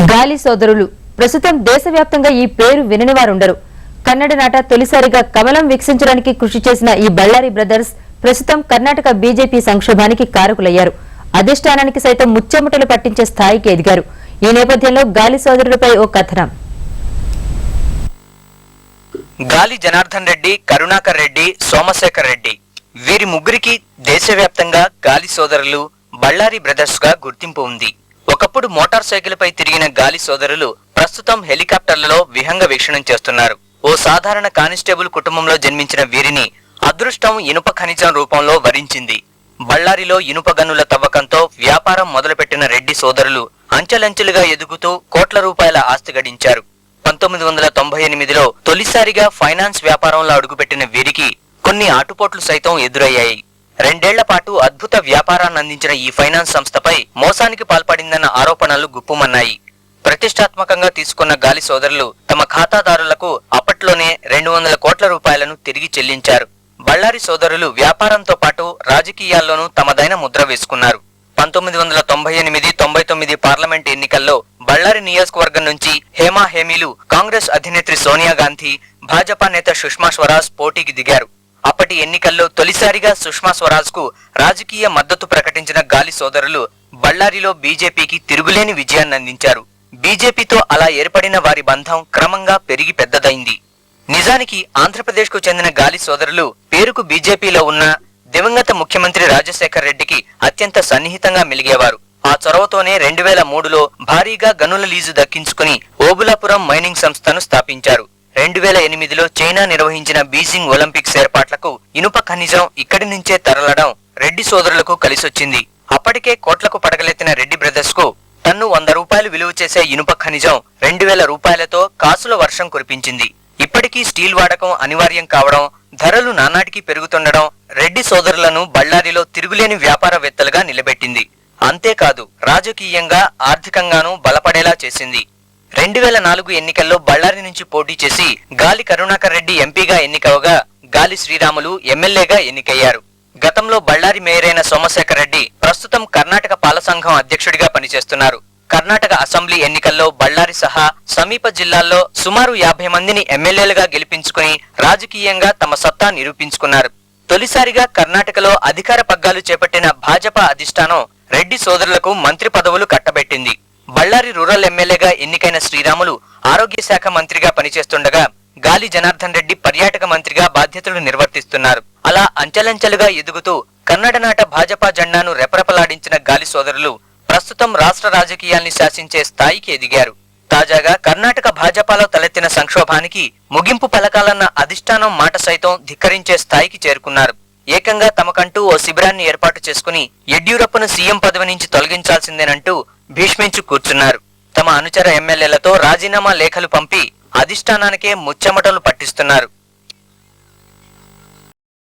గాలి సోదరులు ప్రస్తుతం దేశవ్యాప్తంగా ఈ పేరు వినని వారుండరు. కన్నడ నాట తొలిసారిగా కమలం వీక్షించడానికి కృషి చేసిన ఈ బళ్ళారి బ్రదర్స్ ప్రస్తుతం కర్ణాటక బీజేపీ సంక్షోభానికి కారకులయ్యారు. అధిష్టానానికి సైతం ముచ్చెమటలు పట్టించే స్థాయికి ఎదిగారు. ఈ నేపథ్యంలో గాలి సోదరులపై ఓ కథనం. గాలి జనార్దన్ రెడ్డి, కరుణాకర్ రెడ్డి, సోమశేఖర్ రెడ్డి వీరి ముగ్గురికి దేశవ్యాప్తంగా గాలి సోదరులు, బళ్ళారి బ్రదర్స్ గా గుర్తింపు ఉంది. ఒకప్పుడు మోటార్ సైకిల్పై తిరిగిన గాలి సోదరులు ప్రస్తుతం హెలికాప్టర్లలో విహంగ వీక్షణం చేస్తున్నారు. ఓ సాధారణ కానిస్టేబుల్ కుటుంబంలో జన్మించిన వీరిని అదృష్టం ఇనుప ఖనిజం రూపంలో వరించింది. బళ్ళారిలో ఇనుప గనుల తవ్వకంతో వ్యాపారం మొదలుపెట్టిన రెడ్డి సోదరులు అంచెలంచెలుగా ఎదుగుతూ కోట్ల రూపాయల ఆస్తి గడించారు. 1998లో తొలిసారిగా ఫైనాన్స్ వ్యాపారంలో అడుగుపెట్టిన వీరికి కొన్ని ఆటుపోట్లు సైతం ఎదురయ్యాయి. 2 ఏళ్ల పాటు అద్భుత వ్యాపారాన్ని అందించిన ఈ ఫైనాన్స్ సంస్థపై మోసానికి పాల్పడిందన్న ఆరోపణలు గుప్పుమన్నాయి. ప్రతిష్టాత్మకంగా తీసుకున్న గాలి సోదరులు తమ ఖాతాదారులకు అప్పట్లోనే 200 కోట్ల రూపాయలను తిరిగి చెల్లించారు. బళ్ళారి సోదరులు వ్యాపారంతో పాటు రాజకీయాల్లోనూ తమదైన ముద్ర వేసుకున్నారు. 1998-99 పార్లమెంట్ ఎన్నికల్లో బళ్ళారి నియోజకవర్గం నుంచి హేమా హేమీలు కాంగ్రెస్ అధినేత్రి సోనియా గాంధీ, భాజపా నేత సుష్మా స్వరాజ్ పోటీకి దిగారు. అప్పటి ఎన్నికల్లో తొలిసారిగా సుష్మా స్వరాజ్ కు రాజకీయ మద్దతు ప్రకటించిన గాలి సోదరులు బళ్ళారిలో బీజేపీకి తిరుగులేని విజయాన్ని అందించారు. బీజేపీతో అలా ఏర్పడిన వారి బంధం క్రమంగా పెరిగి పెద్దదైంది. నిజానికి ఆంధ్రప్రదేశ్ కు చెందిన గాలి సోదరులు పేరుకు బీజేపీలో ఉన్న దివంగత ముఖ్యమంత్రి రాజశేఖర్ రెడ్డికి అత్యంత సన్నిహితంగా మెలిగేవారు. ఆ చొరవతోనే 2003లో భారీగా గనుల లీజు దక్కించుకుని ఓబులాపురం మైనింగ్ సంస్థను స్థాపించారు. 2008లో చైనా నిర్వహించిన బీజింగ్ ఒలింపిక్స్ ఏర్పాట్లకు ఇనుప ఖనిజం ఇక్కడి నుంచే తరలడం రెడ్డి సోదరులకు కలిసొచ్చింది. అప్పటికే కోట్లకు పడగలెత్తిన రెడ్డి బ్రదర్స్ కు టన్ను 100 రూపాయలు విలువ చేసే ఇనుప ఖనిజం 2000 రూపాయలతో కాసుల వర్షం కురిపించింది. ఇప్పటికీ స్టీల్ వాడకం అనివార్యం కావడం, ధరలు నానాటికి పెరుగుతుండడం రెడ్డి సోదరులను బళ్ళారిలో తిరుగులేని వ్యాపారవేత్తలుగా నిలబెట్టింది. అంతేకాదు రాజకీయంగా, ఆర్థికంగానూ బలపడేలా చేసింది. 2004 ఎన్నికల్లో బళ్ళారి నుంచి పోటీ చేసి గాలి కరుణాకర్ రెడ్డి ఎంపీగా ఎన్నికవగా గాలి శ్రీరాములు ఎమ్మెల్యేగా ఎన్నికయ్యారు. గతంలో బళ్ళారి మేయరైన సోమశేఖర్ రెడ్డి ప్రస్తుతం కర్ణాటక పాల సంఘం అధ్యక్షుడిగా పనిచేస్తున్నారు. కర్ణాటక అసెంబ్లీ ఎన్నికల్లో బళ్ళారి సహా సమీప జిల్లాల్లో సుమారు 50 మందిని ఎమ్మెల్యేలుగా గెలిపించుకుని రాజకీయంగా తమ సత్తా నిరూపించుకున్నారు. తొలిసారిగా కర్ణాటకలో అధికార పగ్గాలు చేపట్టిన భాజపా అధిష్టానం రెడ్డి సోదరులకు మంత్రి పదవులు కట్టబెట్టింది. బళ్ళారి రూరల్ ఎమ్మెల్యేగా ఎన్నికైన శ్రీరాములు ఆరోగ్య శాఖ మంత్రిగా పనిచేస్తుండగా గాలి జనార్దన్ రెడ్డి పర్యాటక మంత్రిగా బాధ్యతలు నిర్వర్తిస్తున్నారు. అలా అంచెలంచెలుగా ఎదుగుతూ కన్నడ నాట భాజపా జెండాను రెపరెపలాడించిన గాలి సోదరులు ప్రస్తుతం రాష్ట్ర రాజకీయాల్ని శాసించే స్థాయికి ఎదిగారు. తాజాగా కర్ణాటక భాజపాలో తలెత్తిన సంక్షోభానికి ముగింపు పలకాలన్న అధిష్టానం మాట సైతం ధిక్కరించే స్థాయికి చేరుకున్నారు. ఏకంగా తమకంటూ ఓ శిబిరాన్ని ఏర్పాటు చేసుకుని యడ్యూరప్పను సీఎం పదవి నుంచి తొలగించాల్సిందేనంటూ భీష్మించు కూర్చున్నారు. తమ అనుచర ఎమ్మెల్యేలతో రాజీనామా లేఖలు పంపి అధిష్టానానికే ముచ్చెమటలు పట్టిస్తున్నారు.